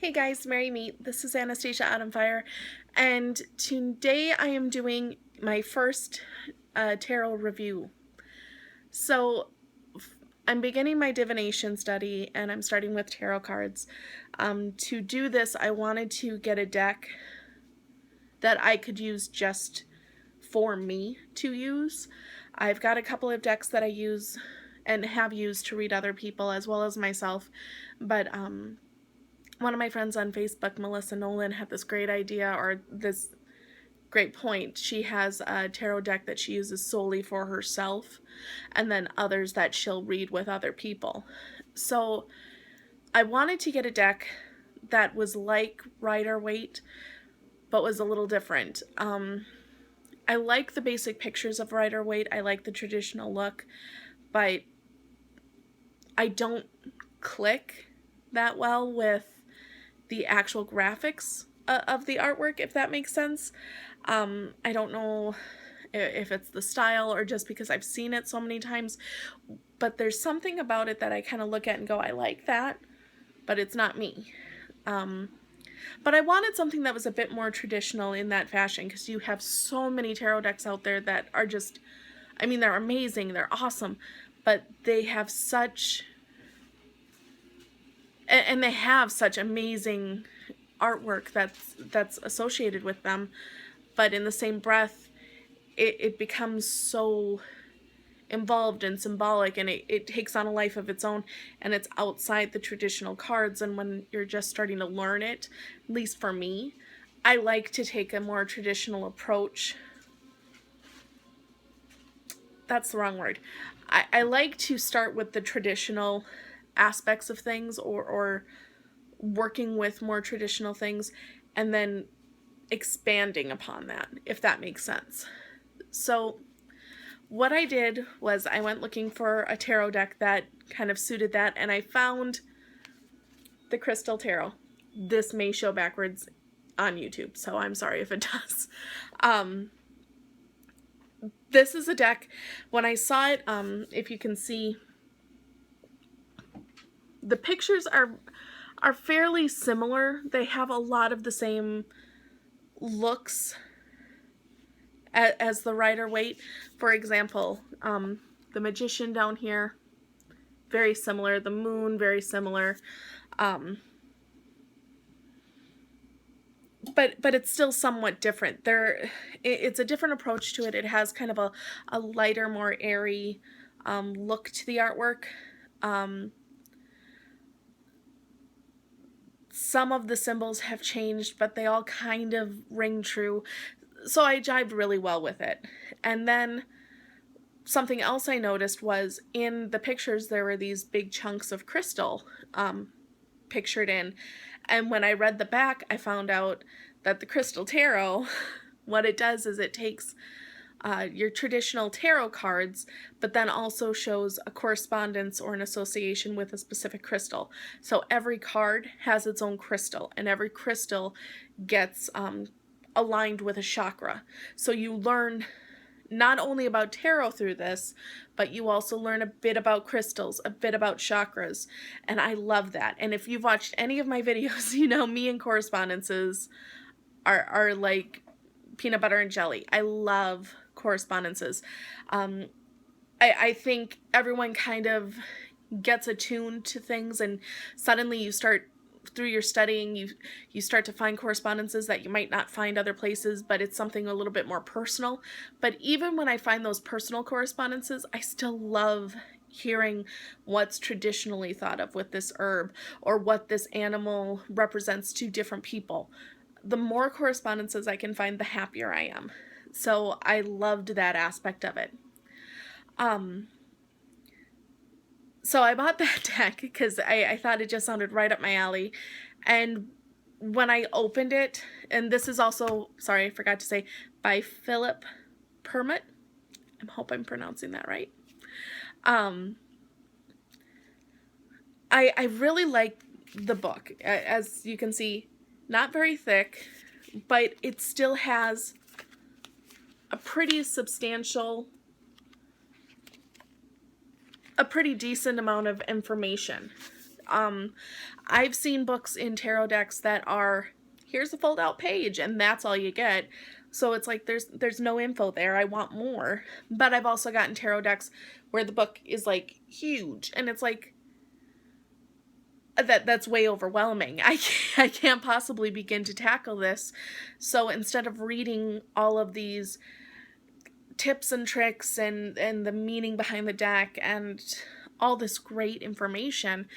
Hey guys, Merry Meet. This is Anastasia Autumnfire, and today I am doing my first tarot review. So I'm beginning my divination study, and I'm starting with tarot cards. To do this, I wanted to get a deck that I could use just for me to use. I've got a couple of decks that I use and have used to read other people as well as myself, but one of my friends on Facebook, Melissa Nolan, had this great idea, or this great point. She has a tarot deck that she uses solely for herself, and then others that she'll read with other people. So I wanted to get a deck that was like Rider-Waite, but was a little different. I like the basic pictures of Rider-Waite. I like the traditional look, but I don't click that well with the actual graphics of the artwork, if that makes sense. I don't know if it's the style or just because I've seen it so many times, but there's something about it that I kind of look at and go, I like that, but it's not me. But I wanted something that was a bit more traditional in that fashion, because you have so many tarot decks out there that are just, I mean, they're amazing, they're awesome, but they have such, and they have such amazing artwork that's associated with them, but in the same breath it becomes so involved and symbolic, and it takes on a life of its own, and it's outside the traditional cards. And when you're just starting to learn it, at least for me, I like to take a more traditional approach. That's the wrong word. I like to start with the traditional aspects of things, or working with more traditional things, and then expanding upon that, if that makes sense. So what I did was I went looking for a tarot deck that kind of suited that, and I found the Crystal Tarot. This may show backwards on YouTube, so I'm sorry if it does. This is a deck, when I saw it, if you can see, the pictures are fairly similar. They have a lot of the same looks as the Rider-Waite. For example, the Magician down here, very similar. The Moon, very similar. But it's still somewhat different. It's a different approach to it. It has kind of a lighter, more airy look to the artwork. Some of the symbols have changed, but they all kind of ring true. So I jived really well with it. And then something else I noticed was in the pictures there were these big chunks of crystal pictured in. And when I read the back, I found out that the Crystal Tarot, what it does is it takes your traditional tarot cards, but then also shows a correspondence or an association with a specific crystal. So every card has its own crystal, and every crystal gets aligned with a chakra. So you learn not only about tarot through this, but you also learn a bit about crystals, a bit about chakras, and I love that. And if you've watched any of my videos, you know me and correspondences are like peanut butter and jelly. I love correspondences. I think everyone kind of gets attuned to things, and suddenly you start, through your studying, you start to find correspondences that you might not find other places, but it's something a little bit more personal. But even when I find those personal correspondences, I still love hearing what's traditionally thought of with this herb, or what this animal represents to different people. The more correspondences I can find, the happier I am. So I loved that aspect of it. So I bought that deck because I thought it just sounded right up my alley. And when I opened it, and this is also, sorry, I forgot to say, by Philip Permit. I hope I'm pronouncing that right. I really like the book. As you can see, not very thick, but it still has a pretty substantial, a pretty decent amount of information. I've seen books in tarot decks that are, here's a fold out page and that's all you get. So it's like there's no info there. I want more. But I've also gotten tarot decks where the book is like huge and it's like that's way overwhelming. I can't possibly begin to tackle this. So instead of reading all of these tips and tricks and the meaning behind the deck and all this great information,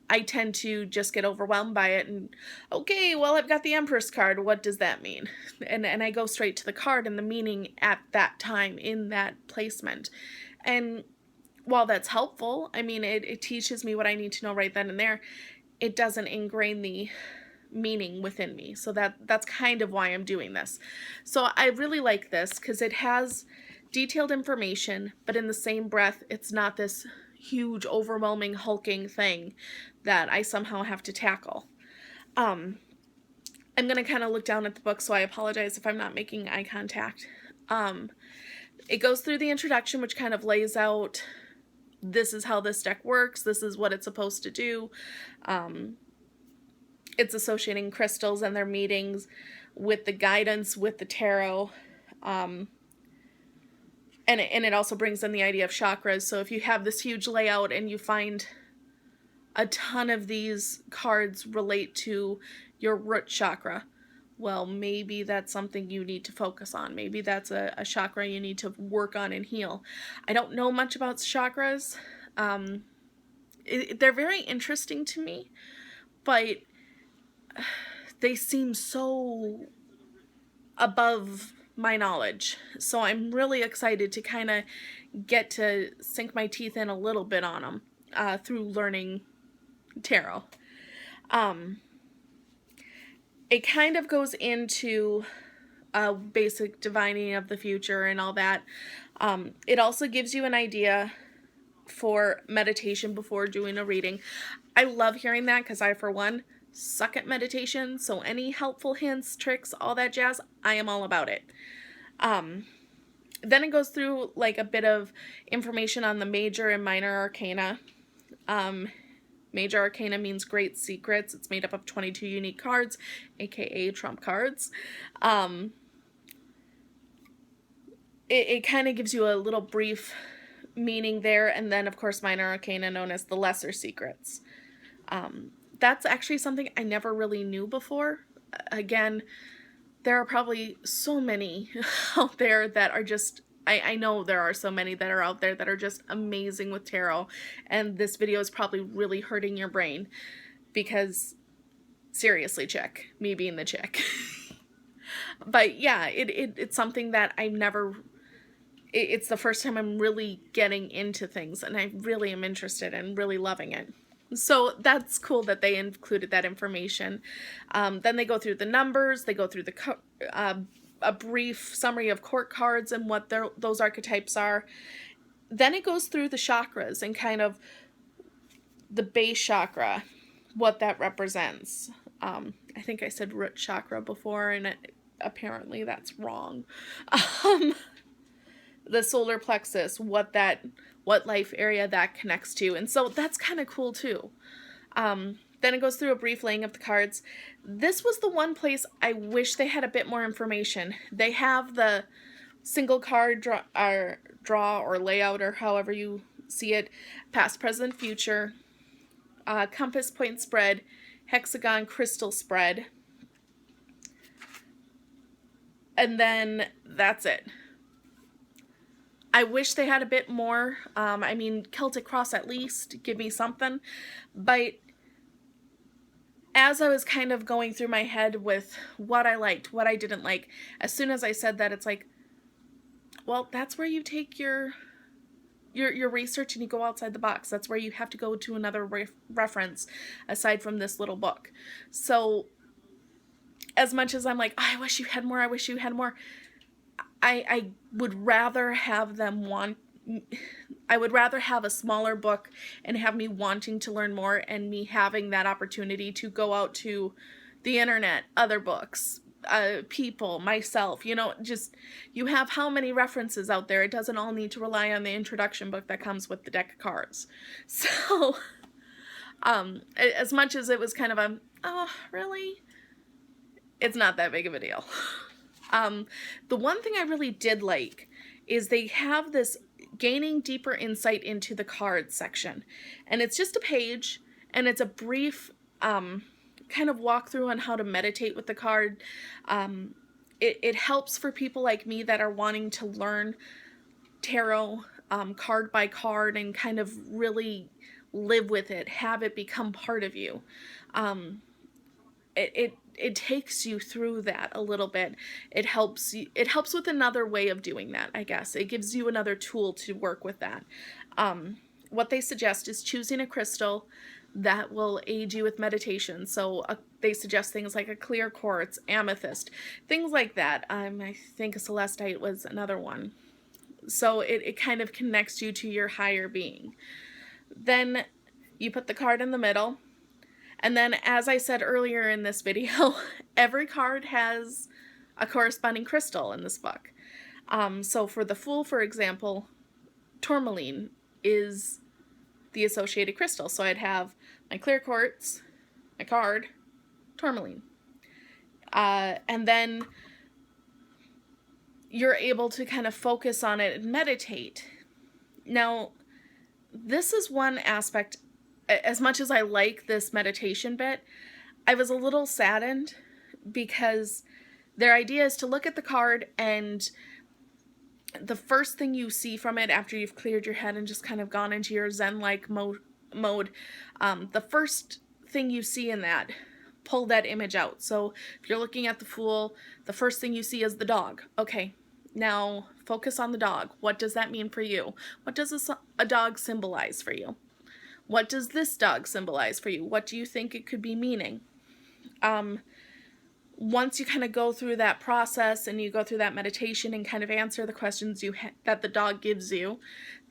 I tend to just get overwhelmed by it and, okay, well, I've got the Empress card. What does that mean? And I go straight to the card and the meaning at that time in that placement. And while that's helpful, I mean, it teaches me what I need to know right then and there, it doesn't ingrain the meaning within me. So that's kind of why I'm doing this. So I really like this because it has detailed information, but in the same breath, it's not this huge, overwhelming, hulking thing that I somehow have to tackle. I'm going to kind of look down at the book, so I apologize if I'm not making eye contact. It goes through the introduction, which kind of lays out, this is how this deck works, this is what it's supposed to do. It's associating crystals and their meetings with the guidance with the tarot. And it also brings in the idea of chakras. So if you have this huge layout and you find a ton of these cards relate to your root chakra, well, maybe that's something you need to focus on. Maybe that's a chakra you need to work on and heal. I don't know much about chakras. They're very interesting to me, but they seem so above my knowledge. So I'm really excited to kind of get to sink my teeth in a little bit on them through learning tarot. It kind of goes into a basic divining of the future and all that. It also gives you an idea for meditation before doing a reading. I love hearing that because I, for one, suck at meditation. So any helpful hints, tricks, all that jazz, I am all about it. Then it goes through like a bit of information on the major and minor arcana. Major arcana means great secrets. It's made up of 22 unique cards, aka trump cards. It kind of gives you a little brief meaning there, and then of course minor arcana, known as the lesser secrets. That's actually something I never really knew before. Again, there are probably so many out there that are just, I know there are so many that are out there that are just amazing with tarot, and this video is probably really hurting your brain because, seriously, chick, me being the chick. But yeah, it's something that I never, it's the first time I'm really getting into things, and I really am interested and really loving it. So that's cool that they included that information. Then they go through the numbers, they go through a brief summary of court cards and what those archetypes are. Then it goes through the chakras and kind of the base chakra, what that represents. I think I said root chakra before, and apparently that's wrong. The solar plexus, what life area that connects to. And so that's kind of cool too. Then it goes through a brief laying of the cards. This was the one place I wish they had a bit more information. They have the single card draw or layout, or however you see it, past, present, future, compass point spread, hexagon crystal spread, and then that's it. I wish they had a bit more. I mean, Celtic Cross at least, give me something. But as I was kind of going through my head with what I liked, what I didn't like, as soon as I said that, it's like, well, that's where you take your research and you go outside the box. That's where you have to go to another reference aside from this little book. So as much as I'm like, oh, I wish you had more, I wish you had more, I would rather have them I would rather have a smaller book and have me wanting to learn more, and me having that opportunity to go out to the internet, other books, people, myself, just, you have how many references out there. It doesn't all need to rely on the introduction book that comes with the deck of cards. So, As much as it was kind of a, oh, really? It's not that big of a deal. The one thing I really did like is they have this gaining deeper insight into the cards section. And it's just a page, and it's a brief kind of walkthrough on how to meditate with the card. It helps for people like me that are wanting to learn tarot card by card and kind of really live with it, have it become part of you. It takes you through that a little bit. It helps with another way of doing that, I guess. It gives you another tool to work with that. What they suggest is choosing a crystal that will aid you with meditation. So they suggest things like a clear quartz, amethyst, things like that. I think a celestite was another one. So it kind of connects you to your higher being. Then you put the card in the middle. And then, as I said earlier in this video, every card has a corresponding crystal in this book. So for the Fool, for example, tourmaline is the associated crystal. So I'd have my clear quartz, my card, tourmaline. And then you're able to kind of focus on it and meditate. Now, this is one aspect. As much as I like this meditation bit, I was a little saddened because their idea is to look at the card, and the first thing you see from it after you've cleared your head and just kind of gone into your Zen-like mode, the first thing you see in that, pull that image out. So if you're looking at the Fool, the first thing you see is the dog. Okay, now focus on the dog. What does that mean for you? What does a dog symbolize for you? What does this dog symbolize for you? What do you think it could be meaning? Once you kind of go through that process and you go through that meditation and kind of answer the questions that the dog gives you,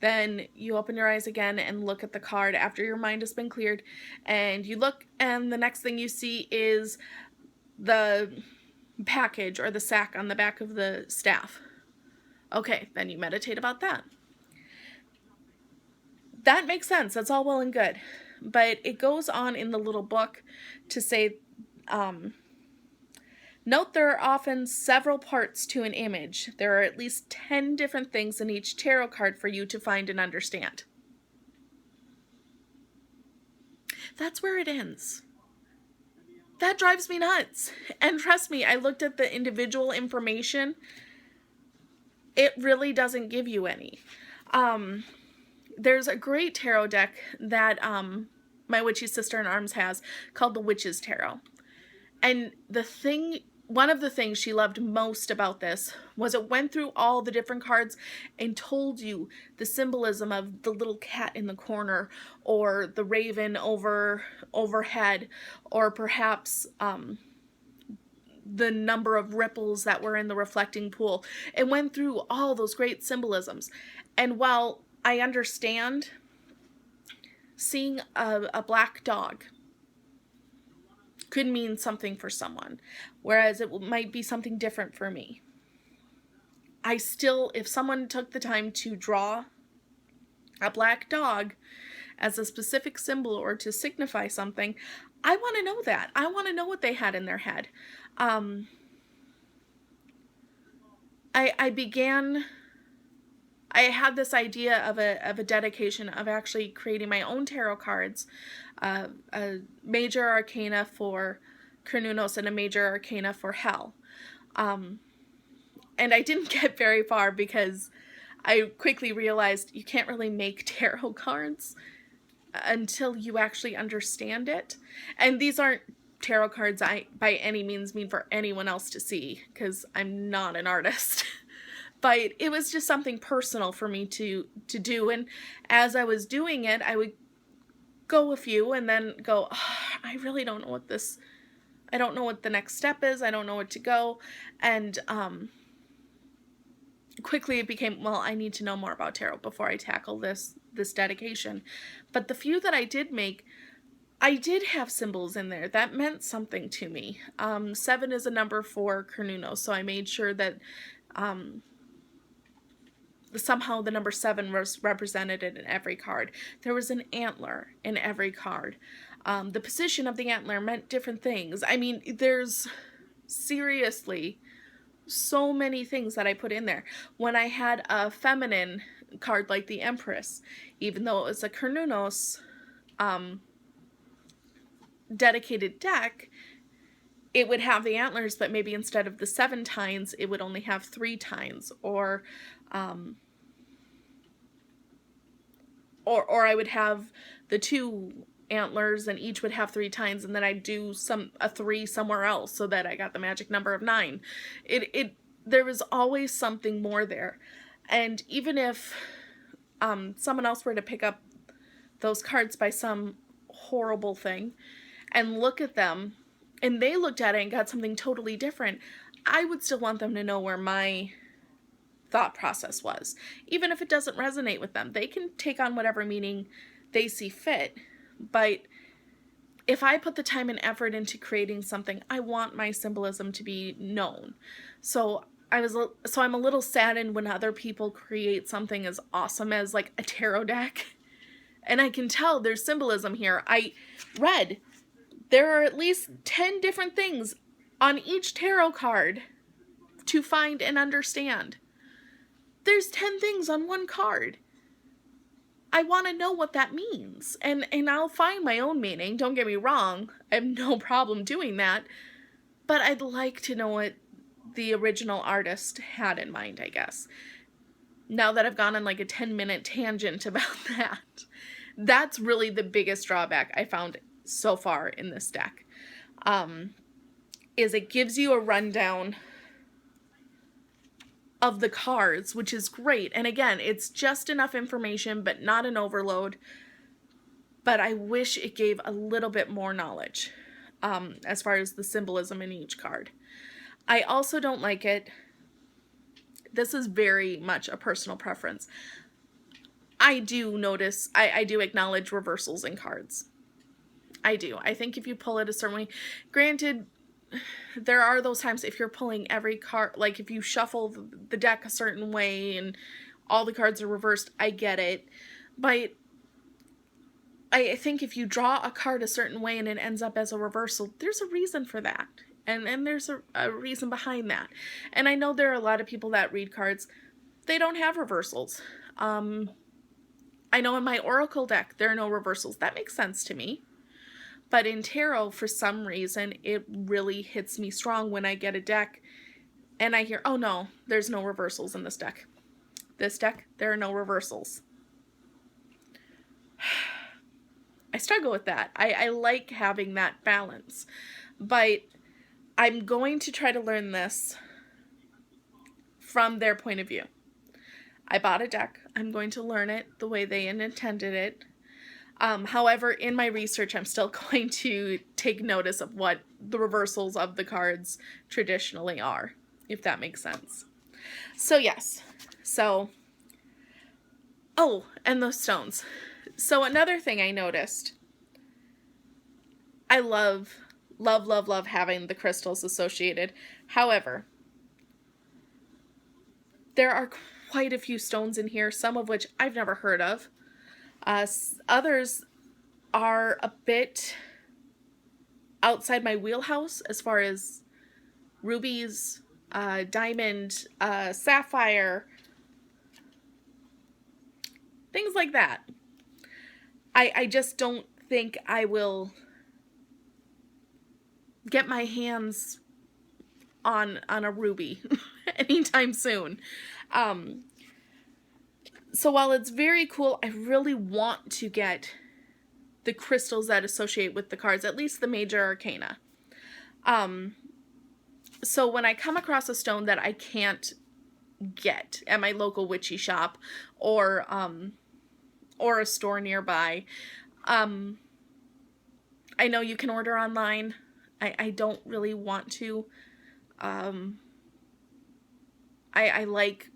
then you open your eyes again and look at the card after your mind has been cleared, and you look, and the next thing you see is the package or the sack on the back of the staff. Okay, then you meditate about that. That makes sense. That's all well and good. But it goes on in the little book to say, note there are often several parts to an image. There are at least 10 different things in each tarot card for you to find and understand. That's where it ends. That drives me nuts. And trust me, I looked at the individual information. It really doesn't give you any. There's a great tarot deck that my witchy sister-in-arms has called the Witch's Tarot. And one of the things she loved most about this was it went through all the different cards and told you the symbolism of the little cat in the corner, or the raven overhead, or perhaps the number of ripples that were in the reflecting pool. It went through all those great symbolisms. And while I understand seeing a black dog could mean something for someone, whereas it might be something different for me, I still, if someone took the time to draw a black dog as a specific symbol or to signify something, I want to know that. I want to know what they had in their head. I had this idea of a dedication of actually creating my own tarot cards, a major arcana for Cernunnos and a major arcana for Hell. And I didn't get very far because I quickly realized you can't really make tarot cards until you actually understand it. And these aren't tarot cards I by any means mean for anyone else to see, because I'm not an artist. But it was just something personal for me to do, and as I was doing it, I would go a few and then go, oh, I really don't know I don't know what the next step is, I don't know where to go, and quickly it became, well, I need to know more about tarot before I tackle this dedication. But the few that I did make, I did have symbols in there that meant something to me. 7 is a number for Cernunnos, so I made sure that somehow the number 7 was represented in every card. There was an antler in every card. The position of the antler meant different things. I mean, there's seriously so many things that I put in there. When I had a feminine card like the Empress, even though it was a Cernunnos dedicated deck, it would have the antlers, but maybe instead of the 7 tines, it would only have 3 tines, or I would have the 2 antlers and each would have 3 tines, and then I'd do a 3 somewhere else so that I got the magic number of 9. There was always something more there. And even if someone else were to pick up those cards by some horrible thing and look at them, and they looked at it and got something totally different, I would still want them to know where my thought process was. Even if it doesn't resonate with them, they can take on whatever meaning they see fit. But if I put the time and effort into creating something, I want my symbolism to be known. So I'm a little saddened when other people create something as awesome as like a tarot deck. And I can tell there's symbolism here. I read there are at least 10 different things on each tarot card to find and understand. There's 10 things on one card. I want to know what that means. And I'll find my own meaning. Don't get me wrong. I have no problem doing that. But I'd like to know what the original artist had in mind, I guess. Now that I've gone on like a 10-minute tangent about that, that's really the biggest drawback I found so far in this deck, is it gives you a rundown of the cards, which is great. And again, it's just enough information, but not an overload. But I wish it gave a little bit more knowledge as far as the symbolism in each card. I also don't like it. This is very much a personal preference. I do notice, I do acknowledge reversals in cards. I do. I think if you pull it a certain way, granted, there are those times if you're pulling every card, like if you shuffle the deck a certain way and all the cards are reversed, I get it. But I think if you draw a card a certain way and it ends up as a reversal, there's a reason for that. And there's a reason behind that. And I know there are a lot of people that read cards, they don't have reversals. I know in my Oracle deck, there are no reversals. That makes sense to me. But in tarot, for some reason, it really hits me strong when I get a deck and I hear, oh no, there's no reversals in this deck. This deck, there are no reversals. I struggle with that. I like having that balance. But I'm going to try to learn this from their point of view. I bought a deck. I'm going to learn it the way they intended it. However, in my research, I'm still going to take notice of what the reversals of the cards traditionally are, if that makes sense. So yes. So, oh, and those stones. So another thing I noticed, I love having the crystals associated. However, there are quite a few stones in here, some of which I've never heard of. Others are a bit outside my wheelhouse as far as rubies, diamond, sapphire, things like that. I just don't think I will get my hands on a ruby anytime soon. So while it's very cool, I really want to get the crystals that associate with the cards, at least the major arcana. So when I come across a stone that I can't get at my local witchy shop or a store nearby, I know you can order online. I don't really want to. I like,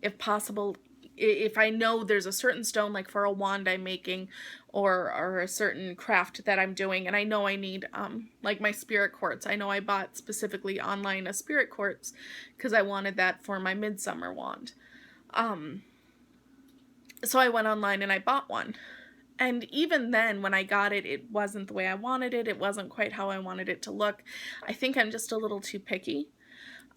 if possible, if I know there's a certain stone, like for a wand I'm making or a certain craft that I'm doing, and I know I need, like my spirit quartz. I know I bought specifically online a spirit quartz because I wanted that for my midsummer wand. So I went online and I bought one. And even then, when I got it, it wasn't the way I wanted it. It wasn't quite how I wanted it to look. I think I'm just a little too picky.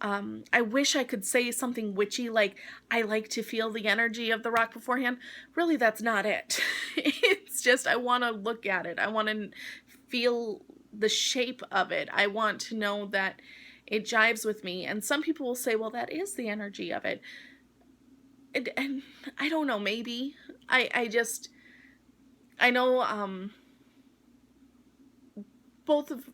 I wish I could say something witchy like, I like to feel the energy of the rock beforehand. Really, that's not it. It's just, I want to look at it. I want to feel the shape of it. I want to know that it jives with me. And some people will say, well, that is the energy of it. And I don't know, maybe. I know, both of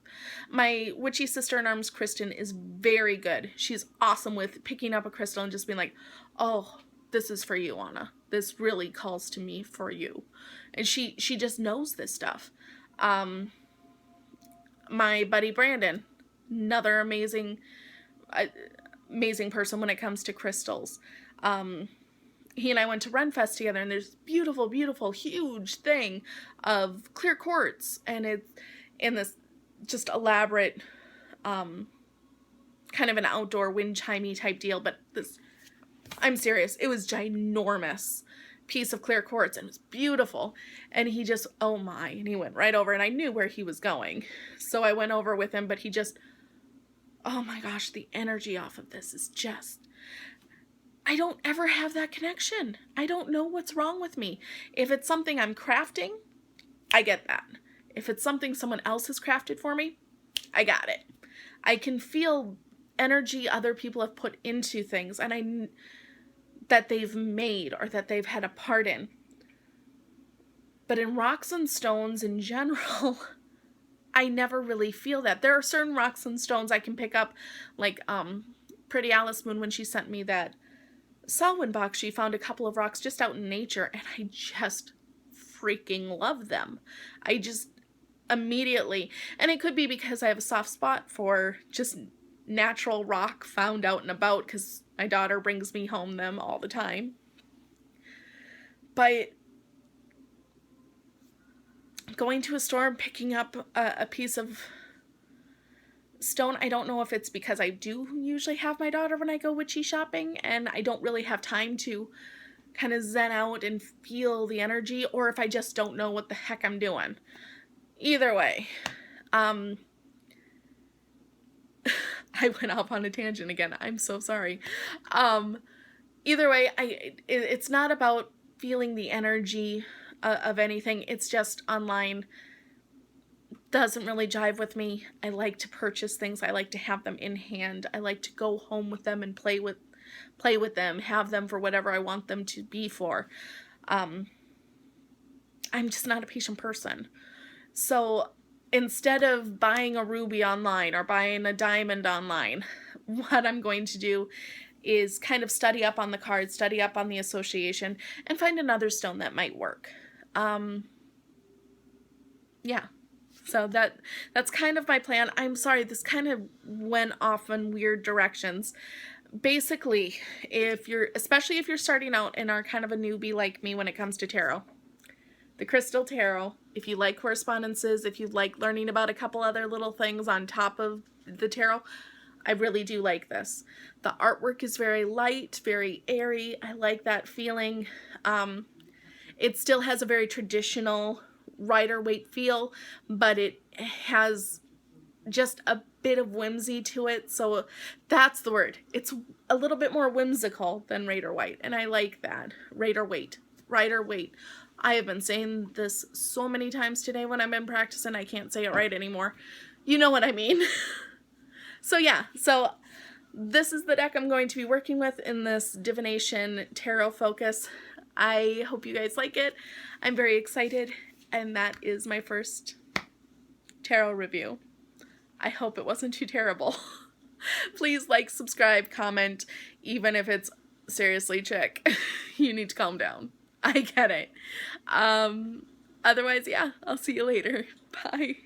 my witchy sister in arms, Kristen, is very good. She's awesome with picking up a crystal and just being like, oh, this is for you, Anna. This really calls to me for you. And she just knows this stuff. My buddy Brandon, another amazing person when it comes to crystals. He and I went to Renfest together, and there's beautiful, beautiful, huge thing of clear quartz, and it's in this just elaborate, kind of an outdoor wind chimey type deal, but this, I'm serious, it was ginormous piece of clear quartz, and it was beautiful, and he just, oh my, and he went right over, and I knew where he was going, so I went over with him, but he just, oh my gosh, the energy off of this is just, I don't ever have that connection. I don't know what's wrong with me. If it's something I'm crafting, I get that. If it's something someone else has crafted for me, I got it. I can feel energy other people have put into things and that they've made or that they've had a part in. But in rocks and stones in general, I never really feel that. There are certain rocks and stones I can pick up, like Pretty Alice Moon, when she sent me that Selwyn box, she found a couple of rocks just out in nature, and I just freaking love them. I just immediately, and it could be because I have a soft spot for just natural rock found out and about, because my daughter brings me home them all the time. But going to a store and picking up a piece of stone, I don't know if it's because I do usually have my daughter when I go witchy shopping, and I don't really have time to kind of zen out and feel the energy, or if I just don't know what the heck I'm doing. Either way, I went off on a tangent again. I'm so sorry. Either way, it's not about feeling the energy of anything. It's just online doesn't really jive with me. I like to purchase things. I like to have them in hand. I like to go home with them and play with them, have them for whatever I want them to be for. I'm just not a patient person. So instead of buying a ruby online or buying a diamond online, what I'm going to do is kind of study up on the cards, study up on the association, and find another stone that might work. Yeah. So that's kind of my plan. I'm sorry, this kind of went off in weird directions. Basically, especially if you're starting out and are kind of a newbie like me when it comes to tarot, the Crystal Tarot, if you like correspondences, if you like learning about a couple other little things on top of the tarot, I really do like this. The artwork is very light, very airy. I like that feeling. It still has a very traditional Rider-Waite feel, but it has just a bit of whimsy to it, so that's the word. It's a little bit more whimsical than Rider-Waite, and I like that. Rider-Waite. I have been saying this so many times today when I've been practicing, I can't say it right anymore. You know what I mean. So yeah, so this is the deck I'm going to be working with in this Divination Tarot Focus. I hope you guys like it. I'm very excited. And that is my first tarot review. I hope it wasn't too terrible. Please like, subscribe, comment, even if it's seriously, chick, you need to calm down. I get it. Otherwise, yeah, I'll see you later. Bye.